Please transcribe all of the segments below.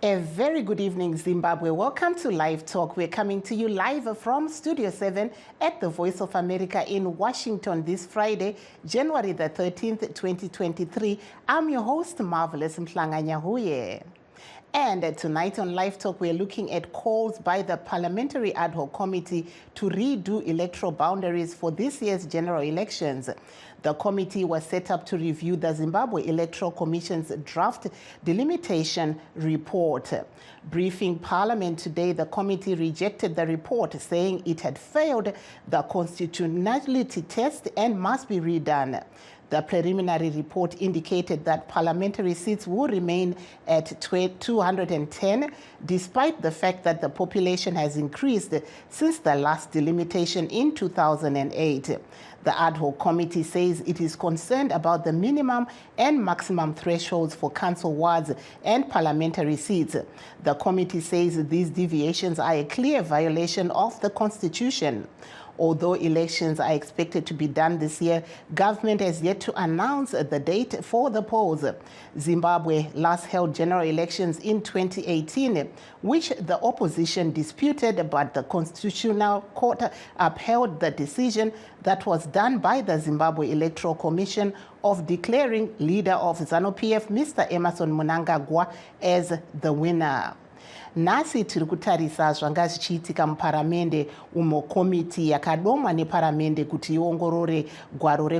A very good evening, Zimbabwe. Welcome to Live Talk. We're coming to you live from Studio 7 at the Voice of America in Washington this Friday, January the 13th, 2023. I'm your host, Marvelous Mhlanganyahuye. And tonight on Live Talk, we're looking at calls by the Parliamentary Ad Hoc Committee to redo electoral boundaries for this year's general elections. The committee was set up to review the Zimbabwe Electoral Commission's draft delimitation report. Briefing Parliament today, the committee rejected the report, saying it had failed the constitutionality test and must be redone. The preliminary report indicated that parliamentary seats will remain at 210, despite the fact that the population has increased since the last delimitation in 2008. The ad hoc committee says it is concerned about the minimum and maximum thresholds for council wards and parliamentary seats. The committee says these deviations are a clear violation of the Constitution. Although elections are expected to be done this year, government has yet to announce the date for the polls. Zimbabwe last held general elections in 2018, which the opposition disputed, but the Constitutional Court upheld the decision that was done by the Zimbabwe Electoral Commission of declaring leader of ZANU-PF, Mr. Emmerson Mnangagwa, as the winner. Nasi tiri kutarisa zvanga zvichiitika muparamende umo komiti yakadomwa neparamende kuti iongorore gwaro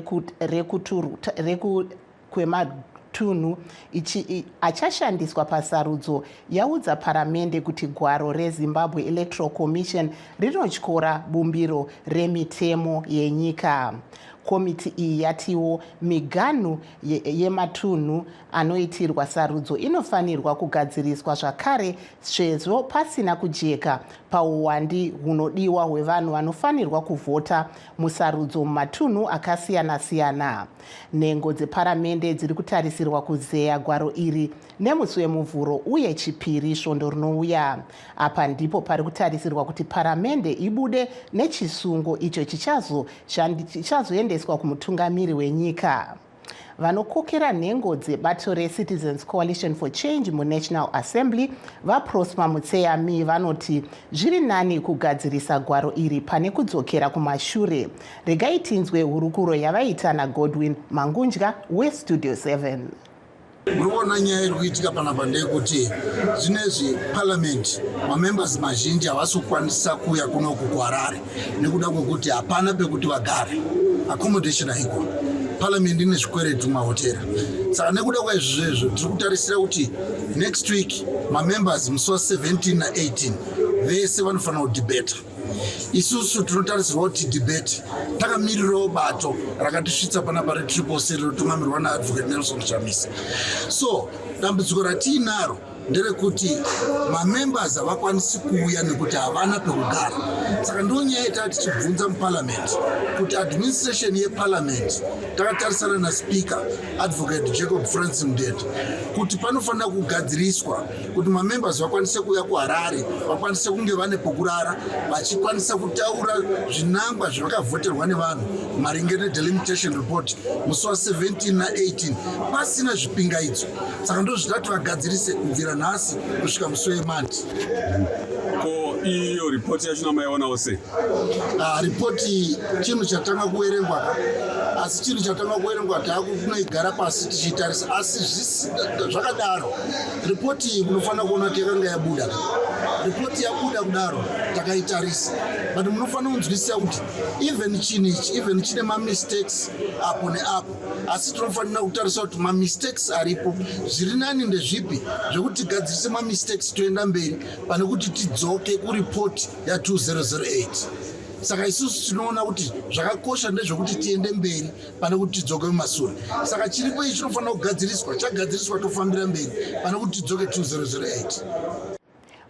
kwematunhu achashandiswa pasarudzo yaudza paramende kuti gwaro reZimbabwe Electoral Commission rinotyora bumbiro remitemo yenyika. Komiti iyi yatiwo miganhu yematunhu anoitirwa sarudzo inofanirwa kugadziriswa zvakare sezvo pasina kujeka pauwandi hunodiwa hwevanhu vanofanirwa kuvhota musarudzo mumatunhu akasiyana-siyana. Nhengo dzeparamende dziri kutarisirwa kuzeya gwaro iri nemusi wemuvhuro uye chipiri svondo rinouya. Apa ndipo pari kutarisirwa kuti paramende ibude nechisungo icho chichazoendeswa kumutungamiri wenyika. Vanokokera nhengo dzebato reCitizens Coalition for Change muNational Assembly vaProsper Mutseyami vanoti zviri nani kugadzirisa gwaro iri pane kudzokera kumashure. Regai tinzwe hurukuro yavaita naGodwin Mangunja weStudio 7. Murikuona nyaya iri kuitika panapa ndeyekuti zvinezvi parliament mamembers mazhinji havasi kukwanisa kuuya kuno kuHarare nekuda kwekuti hapana pekuti vagare, accommodation haiko. Parliament ine zvikweretu mahotera. Saka nekuda kwaizvozvo tiri kutarisira kuti next week mamembers musi wa17 na18 vese vanofanira kudhibeta. Isusu tinotarisirwa kuti debate takamirirawo bato rakatisvitsa panapa reTCCC rinotungamirwa naAdvocate Nelson Chamisa. So dambudziko ratiinaro nderekuti mamembers havakwanisi kuuya nekuti havana pekugara. Saka ndiyo nyaya yatava tichibvunza muparliament kuti administration yeparliament takatarisana naSpeaker Advocate Jacob Francis Mudende kuti panofanira kugadziriswa kuti mamembers vakwanise kuuya kuHarare, vakwanise kunge vane pokurara, vachikwanisa kutaura zvinangwa zvakavhoterwa nevanhu maringe nedelimitation report musi wa17 na18 pasina zvipingaidzo. Saka ndozvitatu vagadzirise kubvira nhasi kusvika musi weMonday. Ko iyo report yacho maiona ose? Report chinhu chatanga kuverengwa, asi chinhu chatanga kuverengwa taakunoigara pasi tichitarisa, asi zvakadaro report iyi munofanira kuona kuti yakanga yabuda. Report yabuda kudaro takaitarisa, but munofanira kunzwisisa kuti even chine ma-mistakes apo neapo, asi tinofanira kutarisa kuti ma-mistakes aripo zviri nani ndezvipi zvekuti tigadzirise ma-mistakes toenda mberi pane kuti tidzoke kuripoti ya2008. Saka isusu tinoona kuti zvakakosha ndezvekuti tiende mberi pane kuti tidzoke mumashure. Saka chiripo ichi chinofanira kugadziriswa, chagadziriswa tofambira mberi pane kuti tidzoke 2008.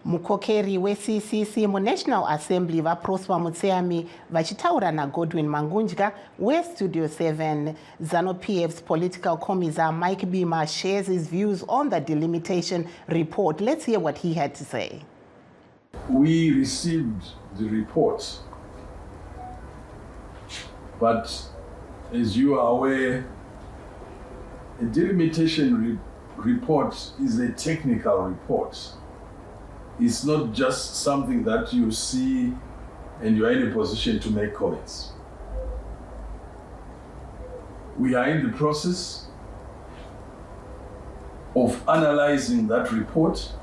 Mukokeri weCCC muNational Assembly vaProsper Mutseyami vachitaura naGodwin Mangunja weStudio 7. ZANU-PF's political commissar Mike Bima shares his views on the delimitation report. Let's hear what he had to say. We received the report, but as you are aware, a delimitation report is a technical report. It's not just something that you see and you are in a position to make comments. We are in the process of analyzing that report,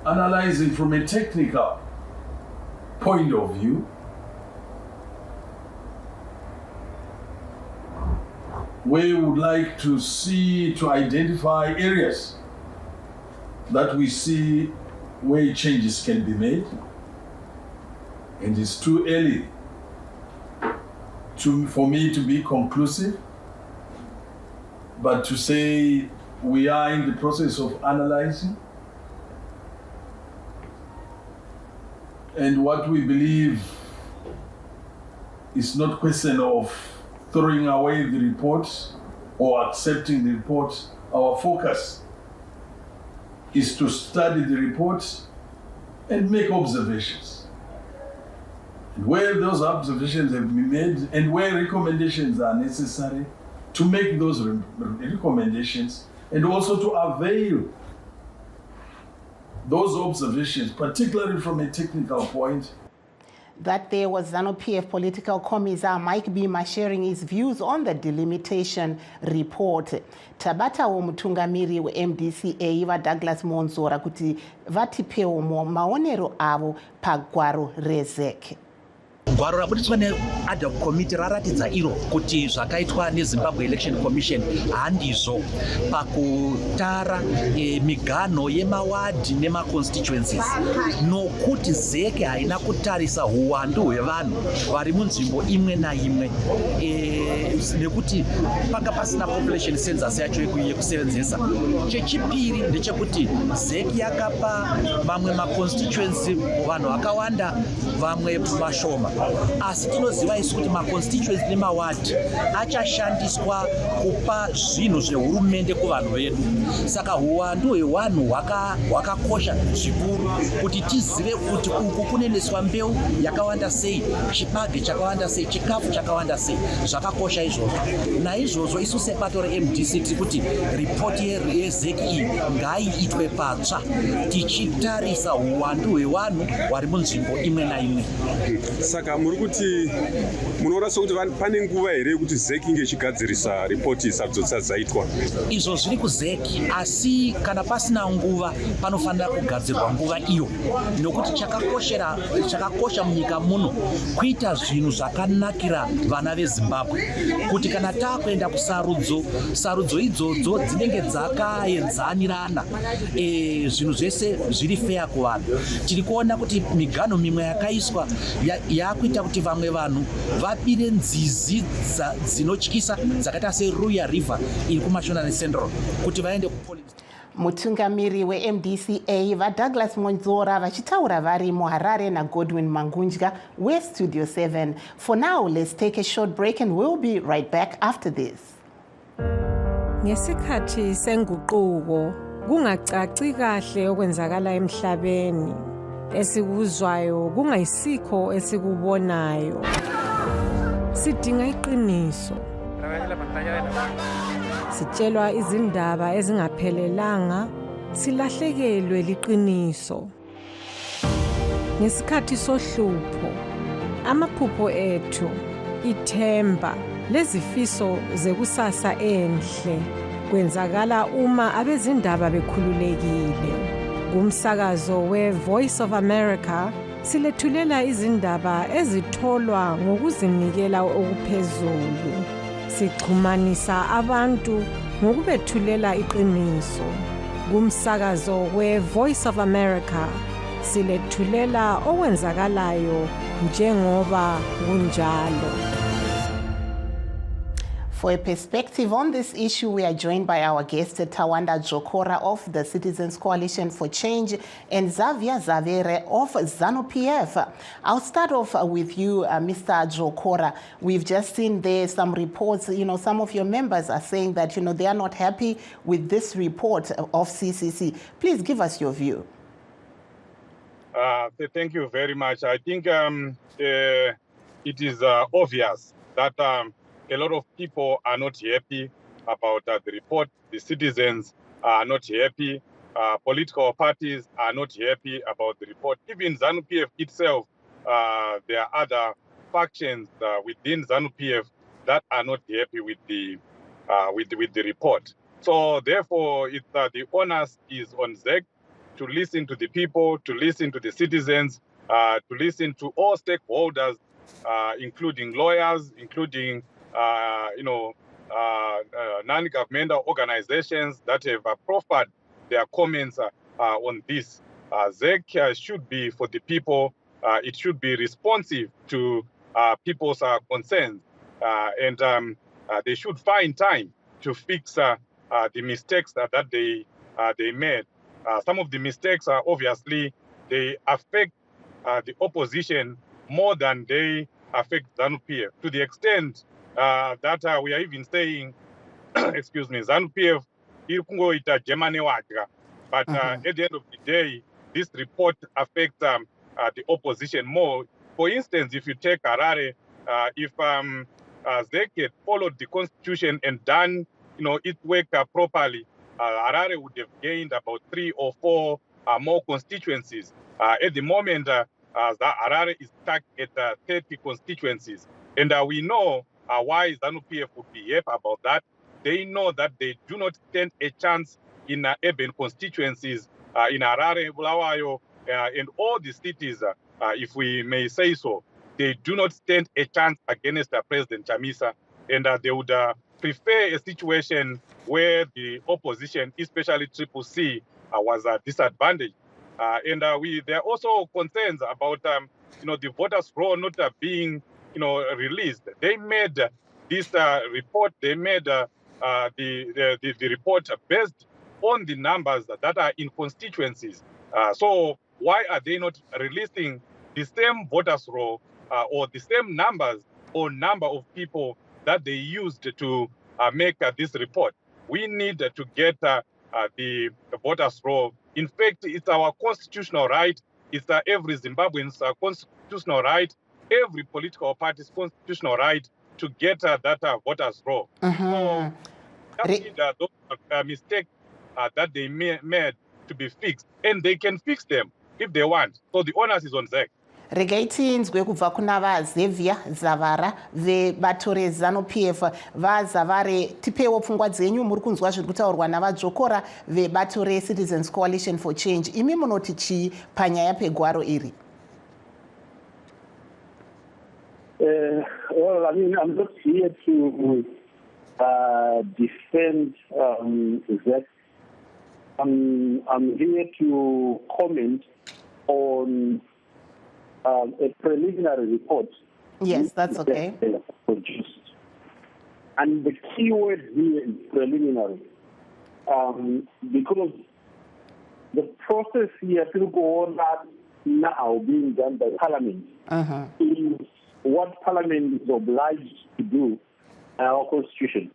analyzing from a technical point of view, where we would like to identify areas that we see where changes can be made, and it's too early for me to be conclusive, but to say we are in the process of analyzing, and what we believe is not a question of throwing away the report or accepting the report. Our focus is to study the report and make observations. And where those observations have been made and where recommendations are necessary, to make those recommendations and also to avail those observations, particularly from a technical point. That there was ZANU-PF political commissar Mike Bima sharing his views on the delimitation report. Tabata mutungamiri MDCA va Douglas Monzora kuti vatipewo maonero avo pagwaro rezek. Gwaro rabuditswa neAdhoc Committee raratidza iro kuti zvakaitwa neZimbabwe Election Commission handizvo pakutara migano yemawadhi nemaconstituencies, nokuti zeke haina kutarisa huwandu hwevanhu vari munzvimbo imwe naimwe, nekuti panga pasina population census yacho yekusevenzesa. Chechipiri ndechekuti zeke yakapa vamwe maconstituency vanhu vakawanda, vamwe mashoma. Asi tinoziva isu kuti maconstituency nemawadhi achashandiswa kupa zvinhu zvehurumende kuvanhu vedu. Saka huwandu hwevanhu hwakakosha zvikuru kuti tizive kuti uku kunoendeswa mbeu yakawanda sei, chibage chakawanda sei, chikafu chakawanda sei. Zvakakosha izvozvo. Naizvozvo isu sebato reMDC tiri kuti ripoti yezeki iyi ngaiitwe patsva, tichitarisa huwandu hwevanhu vari munzvimbo imwe naimwe. Saka muri kuti munoona sokuti pane nguva here kuti zeki inge ichigadzirisa ripoti sarudzo dzaitwa? Izvo zviri kuzeki, asi kana pasina nguva panofanira kugadzirwa nguva iyo, nokuti chakakosha munyika muno kuita zvinhu zvakanakira vana veZimbabwe, kuti kana takuenda kusarudzo idzodzo dzinenge dzakaenzanirana, zvinhu zvese zviri fair kuvanhu. Tiri kuona kuti migano mimwe yakaiswa yakuita kuti vamwe vanhu vabire nzizi dzinotyisa dzakaita seRuya River iri kumashona Central kuti vaende kupolice. Mutungamiri weMDCA vaDouglas Monzora vachitaura vari muHarare naGodwin Mangunja weStudio 7. For now, let's take a short break and we'll be right back after this. Ngesikhathi senguquko kungacaci kahle okwenzakala emhlabeni, esikuzwayo kungayisikho esikubonayo. Sidinga iqiniso. Sitshelwa izindaba ezingaphelelanga, silahlekelwe liqiniso. Ngesikhathi sohlupho, amaphupho ethu, ithemba lezifiso zekusasa enhle kwenzakala uma abezindaba bekhululekile. Kumsakazo we-Voice of America silethulela izindaba ezitholwa ngokuzinikela okuphezulu. Sixhumanisa abantu ngokubethulela iqiniso. Kumsakazo we-Voice of America silethulela okwenzakalayo njengoba kunjalo. For a perspective on this issue, we are joined by our guest, Tawanda Jokora of the Citizens Coalition for Change and Xavier Zavere of ZANU-PF. I'll start off with you, Mr. Jokora. We've just seen there some reports, some of your members are saying that, they are not happy with this report of CCC. Please give us your view. Thank you very much. I think it is obvious that a lot of people are not happy about the report. The citizens are not happy. Political parties are not happy about the report. Even ZANU-PF itself, there are other factions within ZANU-PF that are not happy with the report. So therefore, the onus is on ZEC to listen to the people, to listen to the citizens, to listen to all stakeholders, including lawyers, including non-governmental organizations that have proffered their comments on this. ZEC should be for the people. It should be responsive to people's concerns, and they should find time to fix the mistakes that they made. Some of the mistakes are obviously they affect the opposition more than they affect ZANU-PF, to the extent that we are even saying, excuse me, ZANU-PF iri kungoita Germany wadya. But at the end of the day, this report affects the opposition more. For instance, if you take Harare, if ZEC had followed the constitution and done its work properly, Harare would have gained about 3 or 4 more constituencies. At the moment, Harare is stuck at 30 constituencies. And we know why ZANU-PF would be happy about that. They know that they do not stand a chance in urban constituencies in Harare, Bulawayo, and all the cities, if we may say so. They do not stand a chance against President Chamisa, and they would prefer a situation where the opposition, especially Triple C, was disadvantaged. And there are also concerns about the voters' roll not being released. They made this report. They made the report based on the numbers that are in constituencies. So why are they not releasing the same voters' roll or the same numbers or number of people that they used to make this report? We need to get the voters' roll. In fact, it's our constitutional right. It's every Zimbabwean's constitutional right, every political party's constitutional right to get that voters' roll. So that need those mistakes that they made to be fixed, and they can fix them if they want. So the onus is on ZEC. regai tinzwe kubva kuna vaZevia Zavara vebato reZANU-PF. vaZavare, tipewo pfungwa dzenyu. Muri kunzwa zviri kutaurwa navadzvokora vebato reCitizens Coalition for Change. Imi munoti chii panyaya pegwaro iri? Well, I mean, I'm not here to defend that. I'm here to comment on a preliminary report. Yes, that's okay. Produced. And the key word here is preliminary, because the process here to go on now being done by Parliament is what Parliament is obliged to do in our Constitution.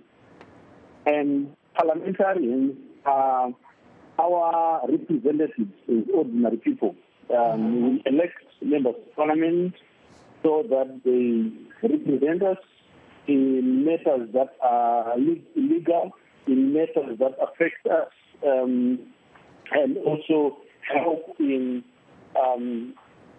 And parliamentarians are our representatives as ordinary people. We elect members of Parliament so that they represent us in matters that are legal, in matters that affect us, and also help in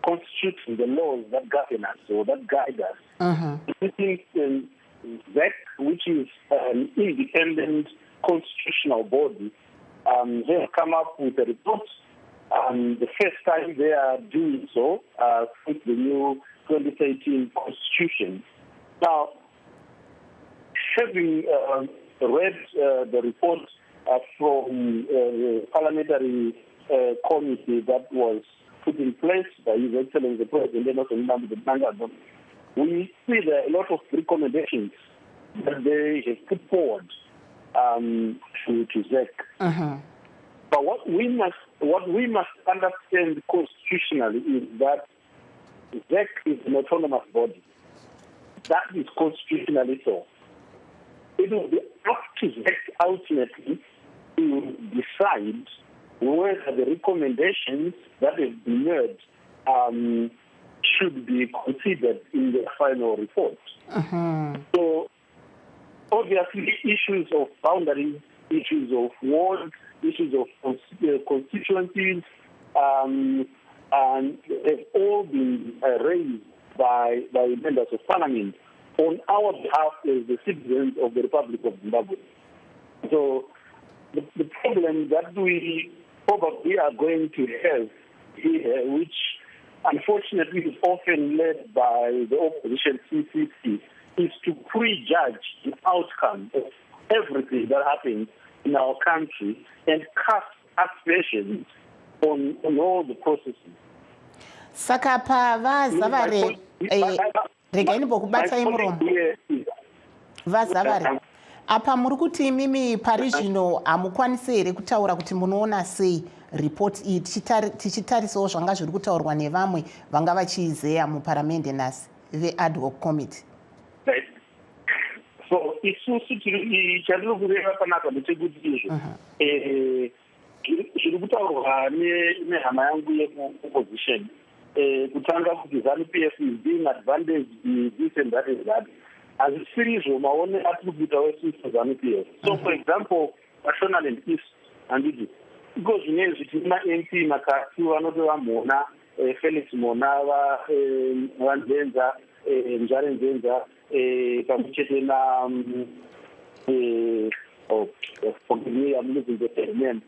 constituting the laws that govern us or that guide us. I think ZEC, which is an independent constitutional body, have come up with a report. The first time they are doing so with the new 2013 constitution. Now, having read the report from the parliamentary committee that was put in place by His Excellency the President, we see there are a lot of recommendations that they have put forward to ZEC. But what we must understand constitutionally is that ZEC is an autonomous body. That is constitutionally so. It will be up to ZEC ultimately to decide whether the recommendations that have been made should be considered in the final report. So obviously issues of boundaries, issues of wards, issues of constituencies, and have all been raised by members of parliament on our behalf as the citizens of the Republic of Zimbabwe. So the problem that we probably are going to have here, which unfortunately is often led by the opposition CCC, is to prejudge the outcome of everything that happens in our country and cast aspersions on all the processes. Saka vazavare regai bokubatsai muromo vazavare apa muri kuti imimi pari zvino hamukwanisi here kutaura kuti munoona sei report iyi tichitarisawo zvanga zviri kutaurwa nevamwe vanga vachizeya muparamende nhasi ve-ad hoc committee? So isusu chandiri kureva panapa ndechekuti izvo zviri kutaurwa nehama yangu yeopposition kutanga kuti ZANU-PF is being advantaged this and that and that. Hazvisiri izvo maone atiri kuita wesusu ZANU-PF. So for example, National and East handiti iko zvinezvi tine ma-MP makati vanotova mona Felix Mona vanzenza Njare Nzenza pamwe chete na forgive me, I'm losing the name.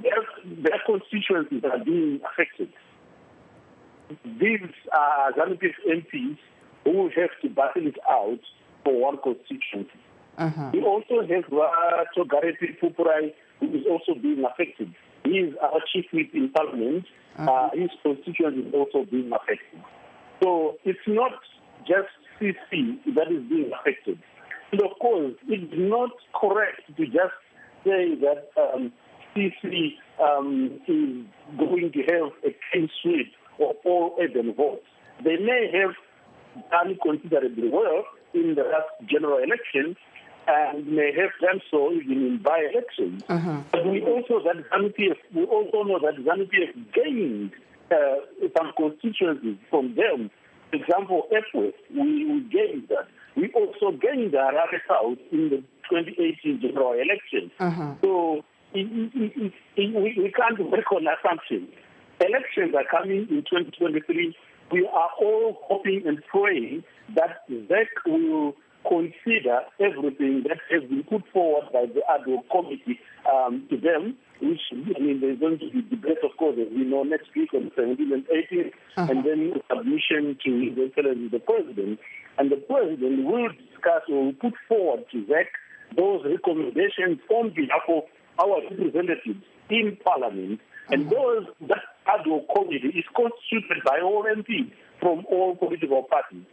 Their constituencies are being affected. These are ZANU-PF MPs who have to battle it out for one constituency. We also have Togarepi Pupurai, who is also being affected. He is our chief whip in parliament. His constituency is also being affected. So it's not just CC that is being affected. And of course, it's not correct to just say that CC is going to have a clean sweep of all urban votes. They may have done considerably well in the last general election and may have done so even in by-elections. But we also know that ZANU-PF gained some constituencies from them. For example, Epworth, we gained that. We also gained the Harare South in the 2018 general election. So we can't work on assumptions. Elections are coming in 2023. We are all hoping and praying that ZEC will consider everything that has been put forward by the ad hoc committee to them, which, there's going to be debate, of course, as we know, next week on the 17th and 18th, and then submission to His Excellency the President. And the President will discuss or will put forward to ZEC those recommendations on behalf of our representatives in Parliament. And that ad hoc committee is constituted by all MPs from all political parties.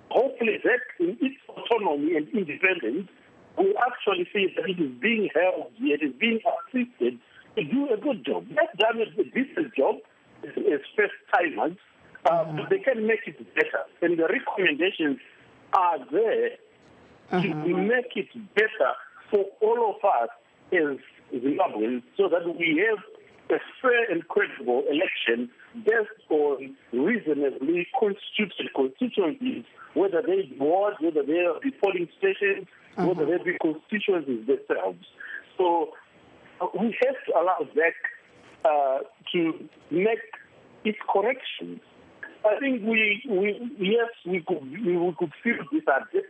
Hopefully ZEC, in its autonomy and independence, will actually see that it is being held, it is being assisted to do a good job. They've done a decent job as first-timers, but they can make it better. And the recommendations are there to make it better for all of us as Zimbabweans, so that we have a fair and credible election based on reasonably constituted constituencies, whether they be wards, whether they be polling stations, whether they be constituencies themselves. So we have to allow ZEC to make its corrections. I think we could feel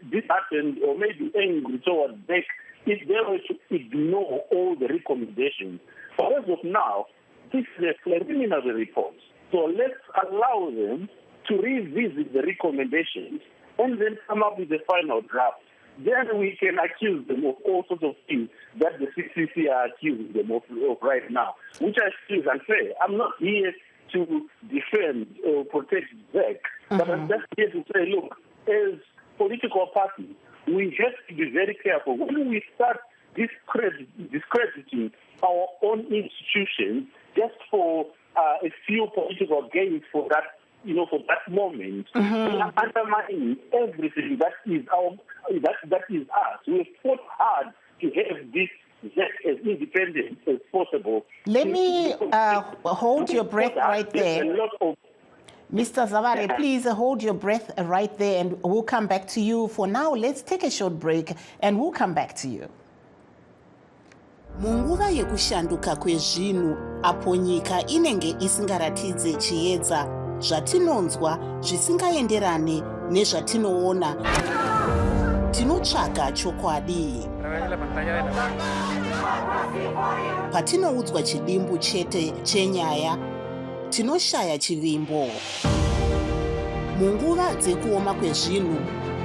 disheartened or maybe angry towards ZEC if they were to ignore all the recommendations. But as of now, this is a preliminary report. So let's allow them to revisit the recommendations and then come up with the final draft. Then we can accuse them of all sorts of things that the CCC are accusing them of right now, which I feel is unfair. I'm not here to defend or protect ZEC, but I'm just here to say, look, as political parties, we have to be very careful. When we start discrediting our own institutions just for a few political gains for that, for that moment, we are undermining everything that is us. We have fought hard to have this ZEC as independent as possible. Let me hold your breath right there. Mr. Zavare, please hold your breath right there and we'll come back to you. For now, let's take a short break and we'll come back to you. Munguva yekushanduka kwezvinhu apo nyika inenge isingaratidze chiedza zvatinonzwa zvisingaenderane nezvatinoona tinotsvaga chokwadi patinoudzwa chidimbu chete chenyaya tinoshaya chivimbo munguva dzekuoma kwezvinhu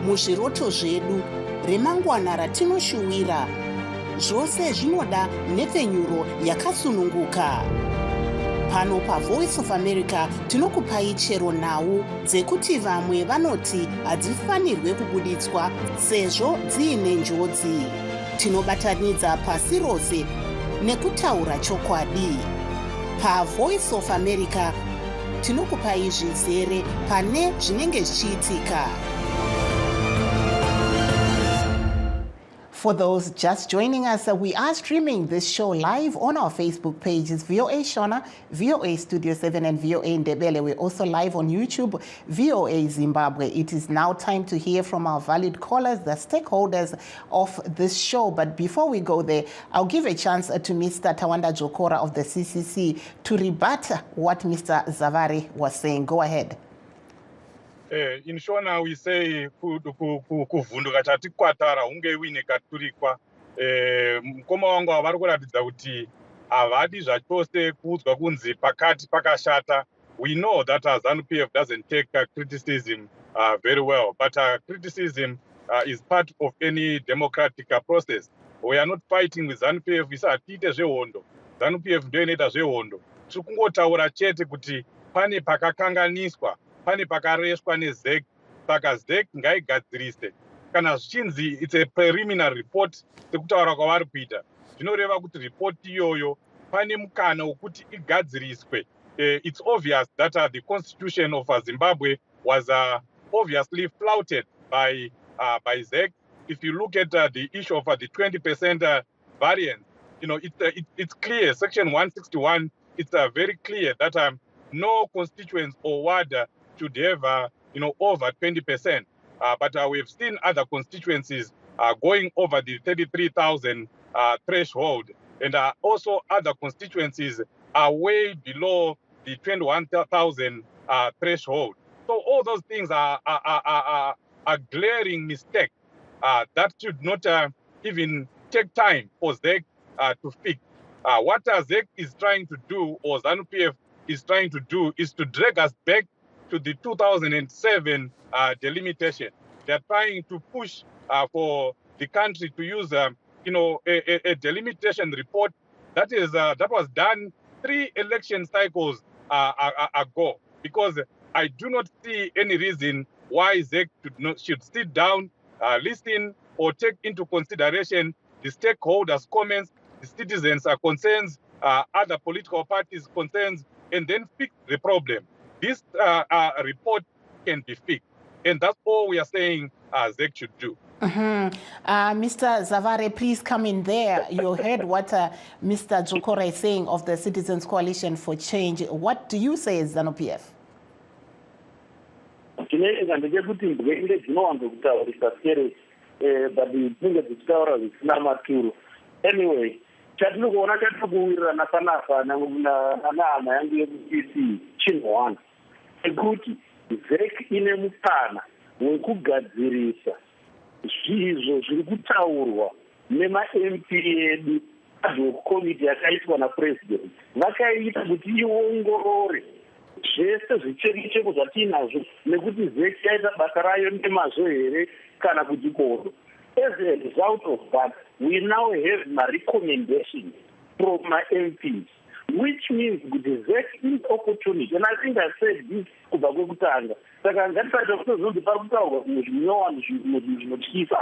muzviroto zvedu remangwana ratinoshuwira zvose zvinoda nhepfenyuro yakasununguka pano paVoice of America tinokupai chero nhau dzekuti vamwe vanoti hadzifanirwe kubuditswa sezvo dziine njodzi tinobatanidza pasi rose nekutaura chokwadi paVoice of America tinokupai zvizere pane zvinenge zvichiitika. For those just joining us, we are streaming this show live on our Facebook pages, VOA Shona, VOA Studio 7, and VOA Ndebele. We're also live on YouTube, VOA Zimbabwe. It is now time to hear from our valued callers, the stakeholders of this show. But before we go there, I'll give a chance to Mr. Tawanda Jokora of the CCC to rebut what Mr. Zavare was saying. Go ahead. In Shona, we say kuvhunduka chatikwatara unge wine katurikwa mukoma wangu wavari kuratidza kuti havadi zvachose kuudzwa kunzi pakati pakashata. We know that ZANU-PF doesn't take criticism very well, but criticism is part of any democratic process. We are not fighting with ZANU-PF isa hatiite zvehondo. ZANU-PF ndio inoita zvehondo. Tiri kungotaura chete kuti pane pakakanganiswa, pane pakareshwa neZEC, saka ZEC ngaigadzirise. Kana zvichinzi it's a preliminary report sekutaura kwavari kuita, zvinoreva kuti report iyoyo pane mukana wekuti igadziriswe. It's obvious that the constitution of Zimbabwe was obviously flouted by ZEC. If you look at the issue of the 20% variance, you know, it's clear. Section 161, it's very clear that no constituents or ward should have, over 20%. But we've seen other constituencies going over the 33,000 threshold, and also other constituencies are way below the 21,000 threshold. So all those things are glaring mistake that should not even take time for ZEC to fix. What ZEC is trying to do, or ZANU-PF is trying to do, is to drag us back to the 2007 delimitation. They're trying to push for the country to use, a delimitation report that was done 3 election cycles ago. Because I do not see any reason why ZEC should sit down, listen, or take into consideration the stakeholders' comments, the citizens' concerns, other political parties' concerns, and then fix the problem. This report can be fixed. And that's all we are saying ZEC should do. Mr. Zavare, please come in there. You heard what Mr. Jokora is saying of the Citizens Coalition for Change. What do you say as ZANU-PF? Anyway, chatinokuona chatinokuwirira nakanaka nahama yangu yekupc chinhwana ekuti ZEC ine mukana wekugadzirisa zvizvo zviri kutaurwa nema-MP edu adhoc committee yakaitwa napresident. Vakaita kuti iongorore zvese zvicheko zvatinazvo nekuti ZEC yaita basa rayo nemazvo here kana kuti kodo. As a result of that, we now have my recommendations from my MPs, which means that ZEC is opportunity. And I think I said this kubva kwekutanga. Saka ngatisaita kuti parikutaurwa zvinotyisa.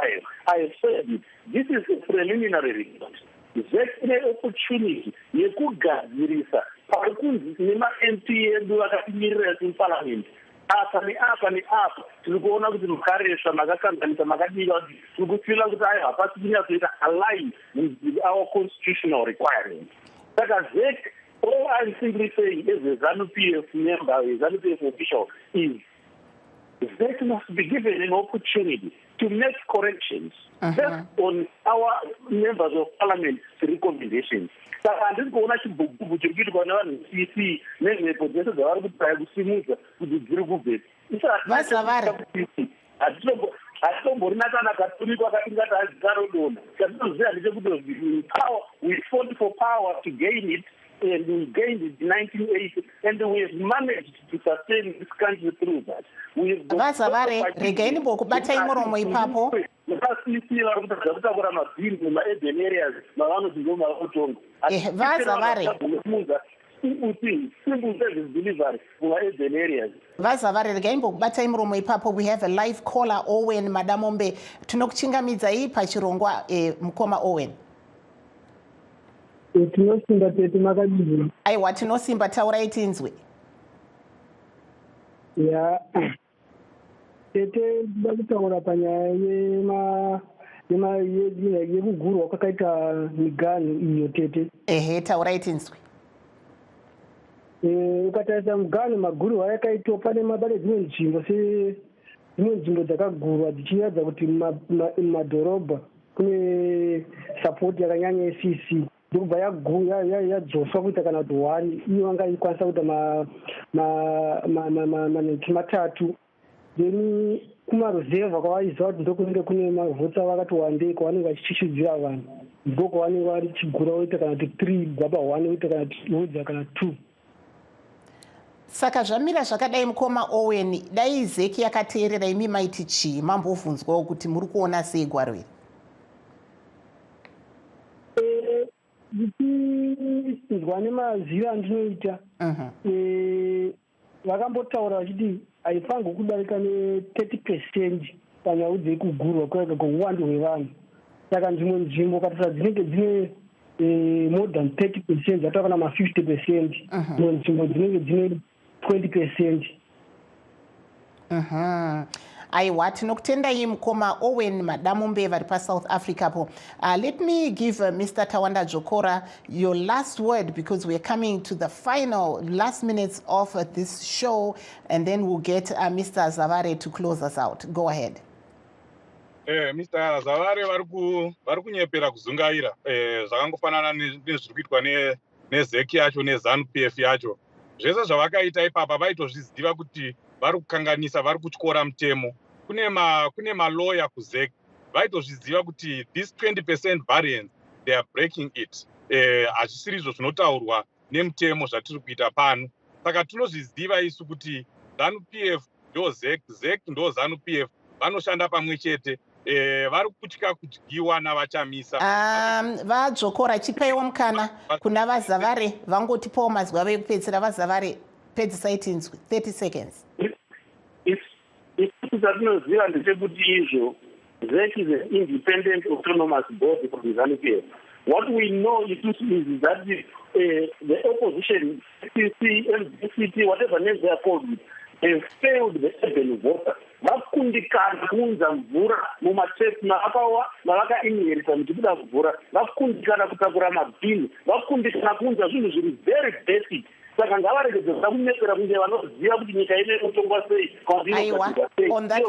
I have said it. This is a preliminary report. ZEC ine opportunity yekugadzirisa parikunzi nema-MP edu vakatimirira kuparliament. Apa neapa tiri kuona kuti mukaresva makakanganisa makadika kuti tiri kufila kuti ayo hapasi kunyatsoita align with our constitutional requirements. Saka ZEC All I'm simply saying as a ZANU-PF member, a ZANU-PF official, is that must be given an opportunity to make corrections based on our members of parliament recommendations. Saka handisi kuona chibhubhubhu chiri kuitwa nevanhu CC nemhepo dzese dzavari kutaya kusimudza kuti dziri kubve. Hatitomborina kana katumikwa katingati azikarodona. Chatinoziva ndechekuti power, we fought for power to gain it, and we gained it in 1980, and we have managed to sustain this country through that. Vazavare, regain bokubata imuromo ipapo. Vazavare. Vazavare, regain bokubata imuromo ipapo. We have a live caller, Owen Madamombe. Tunokuchingamidza iyi pachirongwa mukoma Owen. Tinosimba tete makadini. Aiwa tinosimba taurai tinzwe. Ya. Tete ndakutaura panyaya yekugurwa kwakaita miganhu iyo tete. Ehe, taurai tinzwe. Ukatarisa muganhu magurwa ayakaitwa pane dzimwe nzvimbo dzakagurwa dzichiratidza kuti mumadhorobha kune sapoti yakanyanya yeCC. Ndobva yadzoswa kuita kana kuti 1 iyo vanga ikwanisa kuita maneti matatu. Then kumaruzevha kwavaiziva kuti ndokunenge kune mavhutsa vakati wandei kwavanenge vachichishudzira vanhu. Ndiko kwavanenge vachigura voita kana kuti 3 gwaba 1 voita kana kuti wodza kana 2. Saka zvamira zvakadai mukoma Owen, dai zeki yakateerera imi maiti chii mambovhunzwawo kuti muri kuona sei gwaro iri? Ndichizwa nemazivo andinoita vakambotaura vachiti haifanirwi kudarika ne30% panyaya dzekugurwa kweuwandu hwevanhu. Saka nzvimbo ukatarisa dzinenge dzine more than 30%, dzatava kana ma50%, nzvimbo dzinenge dzine 20%. Aiwa tinokutendai mukoma Owen Madamombe vari paSouth Africa po. Let me give Mr. Tawanda Jokora your last word, because we're coming to the final last minutes of this show, and then we'll get Mr. Zavare to close us out. Go ahead. Mr. Zavare vari kunyepera kuzungaira zvakangofanana nezviri kuitwa nezeki yacho neZANU-PF yacho. Zvese zvavakaita ipapa vaitozviziva kuti vari kukanganisa, vari kutyora mutemo. Kune maloya kuzeki vaitozviziva kuti this 20% variance they are breaking it. Hazvisiri izvo zvinotaurwa nemutemo zvatiri kuita pano. Saka tinozviziva isu kuti ZANU-PF ndo zeki ndo ZANU-PF vanoshanda pamwe chete. Vari kutya kudyiwa navachamisa. Vadzokora chipaiwo mukana kuna Vazavare vangotipawo mazwi avo ekupedzisira. Vazavare pedzisai tinzwi 30 seconds. Zvatinoziva ndechekuti izvo ZEC is an independent autonomous body from ZANU-PF. What we know is that the opposition, CC, MDCT, whatever names they are called, have failed the urban voter. Vakundikana kuunza mvura mumatepi navakainherita muchikuda mvura. Vakundikana kutakura mabhini. Vakundikana kuunza zvinhu zviri very basic. Saka ngavaregedze kunetsera kunge vanoziva kuti nyika ine inotongwa sei. On that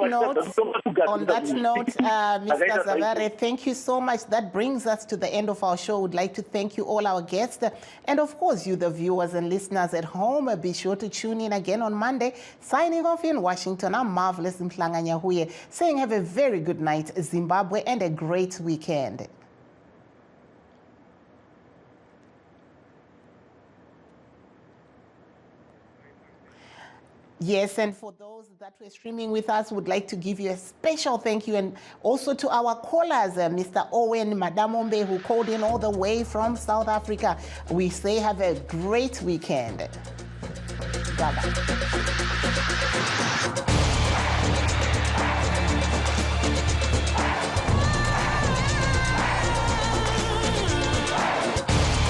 note, Mr. Zavare, thank you so much. That brings us to the end of our show. We'd like to thank you all our guests. And of course, you, the viewers and listeners at home, be sure to tune in again on Monday. Signing off in Washington, I'm Marvelous Mhlanga Nyahuye, saying have a very good night, Zimbabwe, and a great weekend. Yes, and for those that were streaming with us, would like to give you a special thank you, and also to our callers, Mr. Owen Madamombe, who called in all the way from South Africa. We say have a great weekend. Bye-bye.